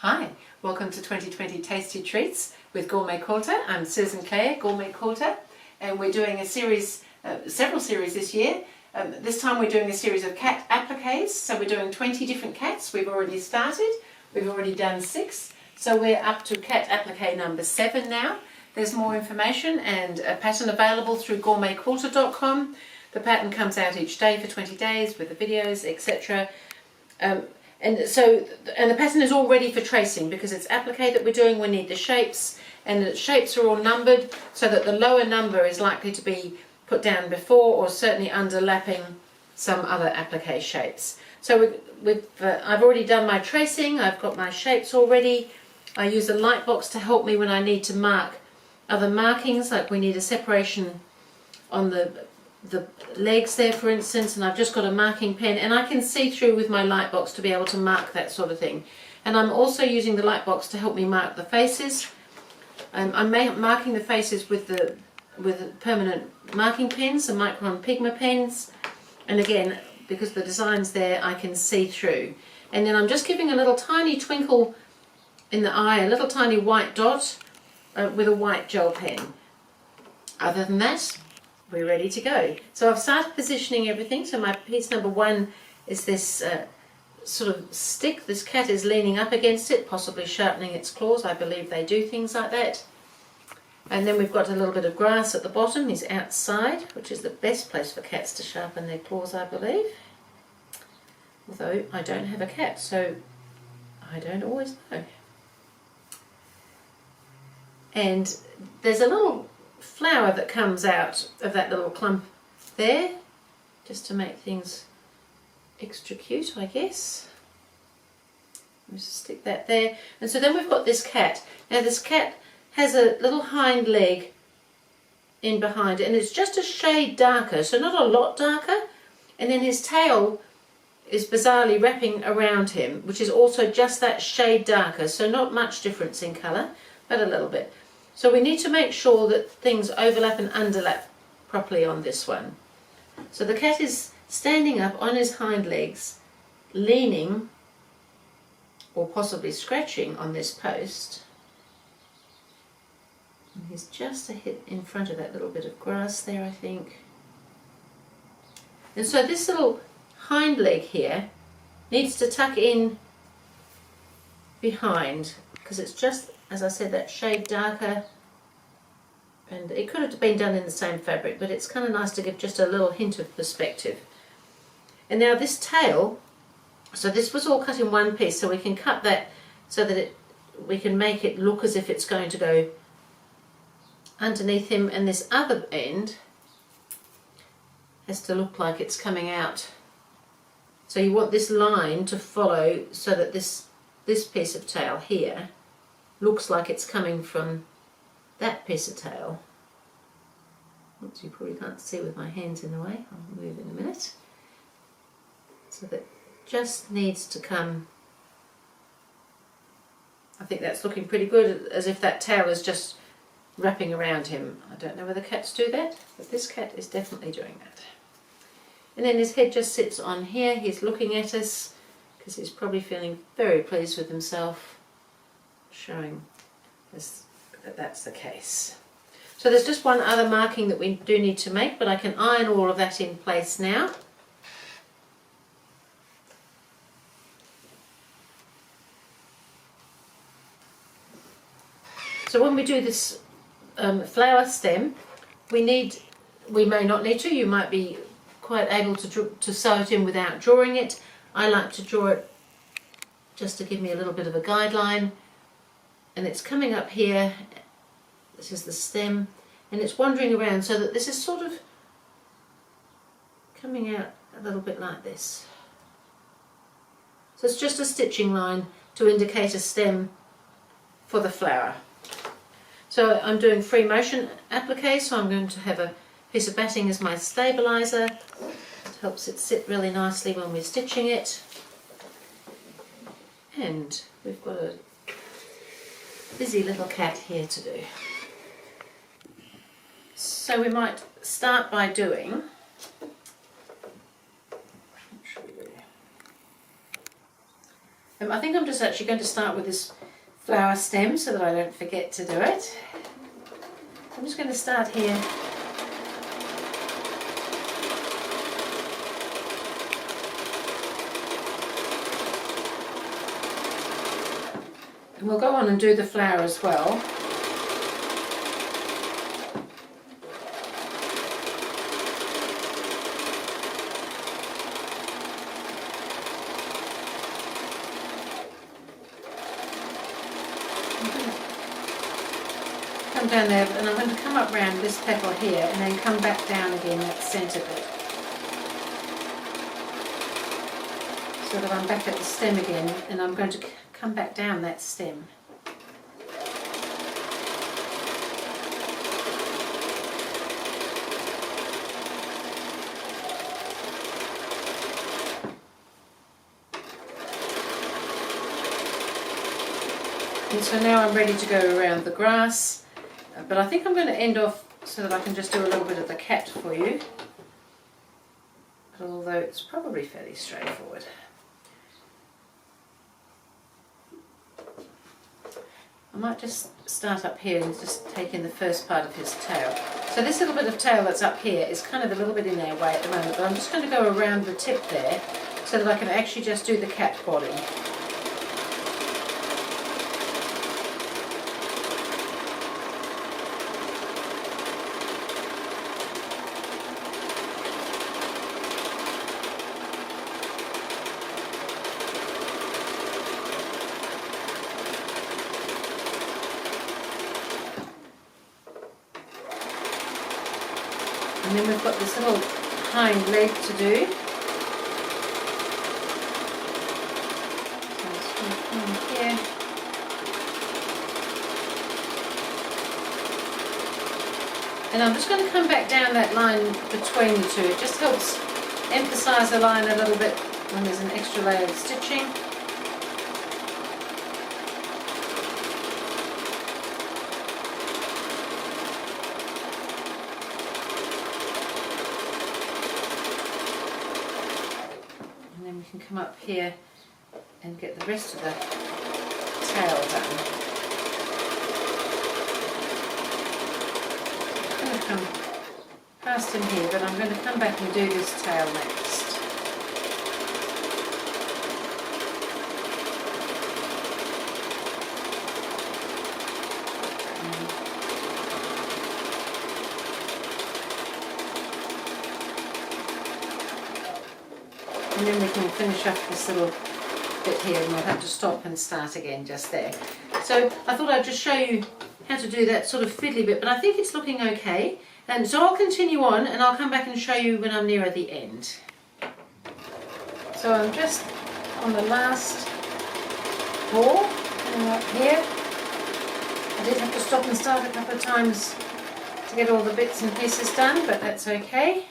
Hi, welcome to 2020 Tasty Treats with GourmetQuilter. I'm Susan Clare, GourmetQuilter, and we're doing a series, several series this year. This time we're doing a series of cat appliques, so we're doing 20 different cats. We've already started, we've already done 6, so we're up to cat applique number 7 now. There's more information and a pattern available through GourmetQuilter.com. The pattern comes out each day for 20 days with the videos, etc. And the pattern is all ready for tracing because it's applique that we're doing. We need the shapes, and the shapes are all numbered so that the lower number is likely to be put down before or certainly underlapping some other applique shapes. So I've already done my tracing, I've got my shapes all ready. I use a light box to help me when I need to mark other markings, like we need a separation on the legs there, for instance, and I've just got a marking pen and I can see through with my light box to be able to mark that sort of thing. And I'm also using the light box to help me mark the faces. I'm marking the faces with permanent marking pens, the Micron Pigma pens, and again, because the design's there, I can see through. And then I'm just giving a little tiny twinkle in the eye, a little tiny white dot with a white gel pen. Other than that, we're ready to go. So I've started positioning everything. So my piece number 1 is this sort of stick. This cat is leaning up against it, possibly sharpening its claws. I believe they do things like that. And then we've got a little bit of grass at the bottom. He's outside, which is the best place for cats to sharpen their claws, I believe. Although I don't have a cat, so I don't always know. And there's a little flower that comes out of that little clump there, just to make things extra cute, I guess. Just stick that there. And so then we've got this cat. Now this cat has a little hind leg in behind it, and it's just a shade darker, so not a lot darker. And then his tail is bizarrely wrapping around him, which is also just that shade darker, so not much difference in colour, but a little bit. So we need to make sure that things overlap and underlap properly on this one. So the cat is standing up on his hind legs, leaning or possibly scratching on this post. And he's just a hit in front of that little bit of grass there, I think. And so this little hind leg here needs to tuck in behind, because it's just, as I said, that shade darker, and it could have been done in the same fabric, but it's kind of nice to give just a little hint of perspective. And now this tail, so this was all cut in one piece, so we can cut that so that we can make it look as if it's going to go underneath him, and this other end has to look like it's coming out. So you want this line to follow so that this piece of tail here looks like it's coming from that piece of tail. Which you probably can't see with my hands in the way. I'll move in a minute. So that just needs to come. I think that's looking pretty good, as if that tail is just wrapping around him. I don't know whether cats do that, but this cat is definitely doing that. And then his head just sits on here. He's looking at us because he's probably feeling very pleased with himself, showing us that that's the case. So there's just one other marking that we do need to make, but I can iron all of that in place now. So when we do this flower stem, we may not need to, you might be quite able to sew it in without drawing it. I like to draw it just to give me a little bit of a guideline. And it's coming up here, this is the stem, and it's wandering around so that this is sort of coming out a little bit like this. So it's just a stitching line to indicate a stem for the flower. So I'm doing free motion applique, so I'm going to have a piece of batting as my stabiliser. It helps it sit really nicely when we're stitching it. And we've got a busy little cat here to do. So we might start by doing, I think I'm just actually going to start with this flower stem so that I don't forget to do it. I'm just going to start here. And we'll go on and do the flower as well. Come down there, and I'm going to come up round this petal here and then come back down again that centre bit. So that I'm back at the stem again, and I'm going to come back down that stem. And so now I'm ready to go around the grass, but I think I'm going to end off so that I can just do a little bit of the cat for you, although it's probably fairly straightforward. I might just start up here and just take in the first part of his tail. So this little bit of tail that's up here is kind of a little bit in their way at the moment, but I'm just going to go around the tip there so that I can actually just do the cat body. And then we've got this little hind leg to do. So it's going to come here. And I'm just going to come back down that line between the two. It just helps emphasise the line a little bit when there's an extra layer of stitching. Can come up here and get the rest of the tail done. I'm going to come past him here, but I'm going to come back and do this tail next. And then we can finish off this little bit here, and we'll have to stop and start again just there. So I thought I'd just show you how to do that sort of fiddly bit, but I think it's looking okay. And so I'll continue on and I'll come back and show you when I'm nearer the end. So I'm just on the last ball, coming up here. I did have to stop and start a couple of times to get all the bits and pieces done, but that's okay.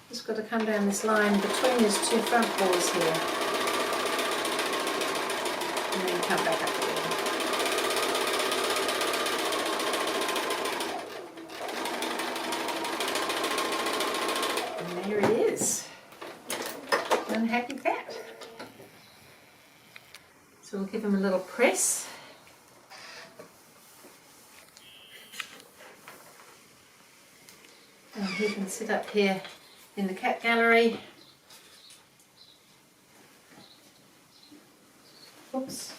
Just got to come down this line between these two front balls here, and then come back up again. And there it is. One happy cat. So we'll give him a little press. And he can sit up here in the cat gallery. Oops.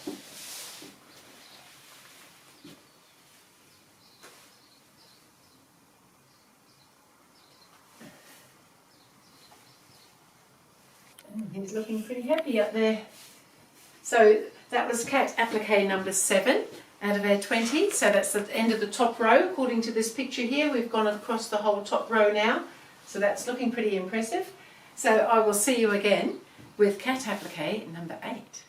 And he's looking pretty happy up there. So that was cat applique number 7 out of our 20. So that's the end of the top row. According to this picture here, we've gone across the whole top row now. So that's looking pretty impressive. So I will see you again with cat applique number 8.